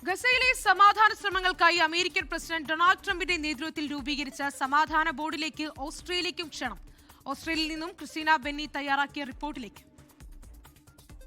ഗസയിലെ സമാധാന ശ്രമങ്ങൾക്കായി American president Donald ട്രംപിന്റെ നേതൃത്വത്തിൽ രൂപീകരിച്ച സമാധാന ബോർഡിലേക്ക് ഓസ്ട്രേലിയയ്ക്കും ക്ഷണം. ഓസ്ട്രേലിയയിൽ നിന്നും ക്രിസ്റ്റീന ബെന്നി തയ്യാറാക്കിയ റിപ്പോർട്ടിലേക്ക്.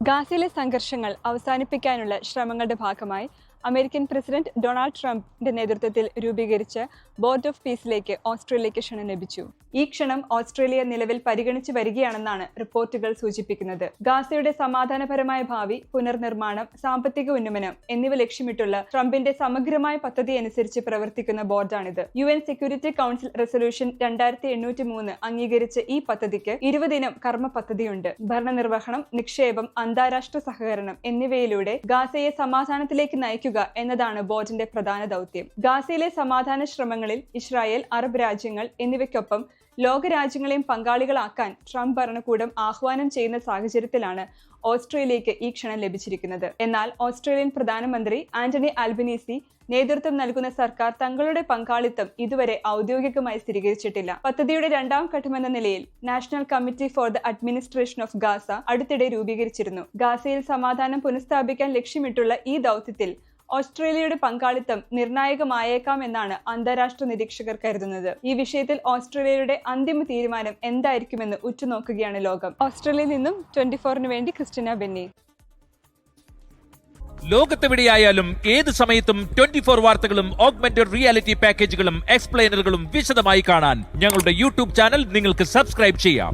ഗാസയിലെ സംഘർഷങ്ങൾ അവസാനിപ്പിക്കാനുള്ള ശ്രമങ്ങളുടെ ഭാഗമായി അമേരിക്കൻ പ്രസിഡന്റ് ഡൊണാൾഡ് ട്രംപിന്റെ നേതൃത്വത്തിൽ രൂപീകരിച്ച ബോർഡ് ഓഫ് പീസിലേക്ക് ഓസ്ട്രേലിയയ്ക്ക് ക്ഷണം ലഭിച്ചു. ഈ ക്ഷണം ഓസ്ട്രേലിയ നിലവിൽ പരിഗണിച്ചു വരികയാണെന്നാണ് റിപ്പോർട്ടുകൾ സൂചിപ്പിക്കുന്നത്. ഗാസയുടെ സമാധാനപരമായ ഭാവി, പുനർനിർമ്മാണം, സാമ്പത്തിക ഉന്നമനം എന്നിവ ലക്ഷ്യമിട്ടുള്ള ട്രംപിന്റെ സമഗ്രമായ പദ്ധതി അനുസരിച്ച് പ്രവർത്തിക്കുന്ന ബോർഡാണിത്. UN സെക്യൂരിറ്റി കൗൺസിൽ റെസൊല്യൂഷൻ 2803 അംഗീകരിച്ച ഈ പദ്ധതിക്ക് 20 ഇനം കർമ്മ പദ്ധതിയുണ്ട്. ഭരണനിർവഹണം, നിക്ഷേപം, അന്താരാഷ്ട്ര സഹകരണം എന്നിവയിലൂടെ ഗാസയെ സമാധാനത്തിലേക്ക് നയിക്കുക എന്നതാണ് ബോർഡിന്റെ പ്രധാന ദൗത്യം. ഗാസയിലെ സമാധാന ശ്രമങ്ങളിൽ ഇസ്രായേൽ, അറബ് രാജ്യങ്ങൾ എന്നിവയ്ക്കൊപ്പം ലോകരാജ്യങ്ങളെയും പങ്കാളികളാക്കാൻ ട്രംപ് ഭരണകൂടം ആഹ്വാനം ചെയ്യുന്ന സാഹചര്യത്തിലാണ് ഓസ്ട്രേലിയയ്ക്ക് ഈ ക്ഷണം ലഭിച്ചിരിക്കുന്നത്. എന്നാൽ ഓസ്ട്രേലിയൻ പ്രധാനമന്ത്രി ആന്റണി ആൽബനീസി നേതൃത്വം നൽകുന്ന സർക്കാർ തങ്ങളുടെ പങ്കാളിത്തം ഇതുവരെ ഔദ്യോഗികമായി സ്ഥിരീകരിച്ചിട്ടില്ല. പദ്ധതിയുടെ രണ്ടാം ഘട്ടമെന്ന നിലയിൽ national committee for the administration of Gaza അടുത്തിടെ രൂപീകരിച്ചിരുന്നു. ഗാസയിൽ സമാധാനം പുനഃസ്ഥാപിക്കാൻ ലക്ഷ്യമിട്ടുള്ള ഈ ദൗത്യത്തിൽ ഓസ്ട്രേലിയയുടെ പങ്കാളിത്തം നിർണായകമായേക്കാം എന്നാണ് അന്താരാഷ്ട്ര നിരീക്ഷകർ കരുതുന്നത്. ഈ വിഷയത്തിൽ ഓസ്ട്രേലിയയുടെ അന്തിമ തീരുമാനം എന്തായിരിക്കുമെന്ന് ഉറ്റുനോക്കുകയാണ് ലോകം. ഓസ്ട്രേലിയയിൽ നിന്നും 24-ന് വേണ്ടി ക്രിസ്റ്റീന ബെന്നി. ലോകത്തെവിടെയായാലും ഏത് സമയത്തും 24 വാർത്തകളും ഓഗ്മെന്റഡ് റിയാലിറ്റി പാക്കേജുകളും എക്സ്പ്ലെയിനറുകളും വിശദമായി കാണാൻ ഞങ്ങളുടെ യൂട്യൂബ് ചാനൽ നിങ്ങൾക്ക് സബ്സ്ക്രൈബ് ചെയ്യാം.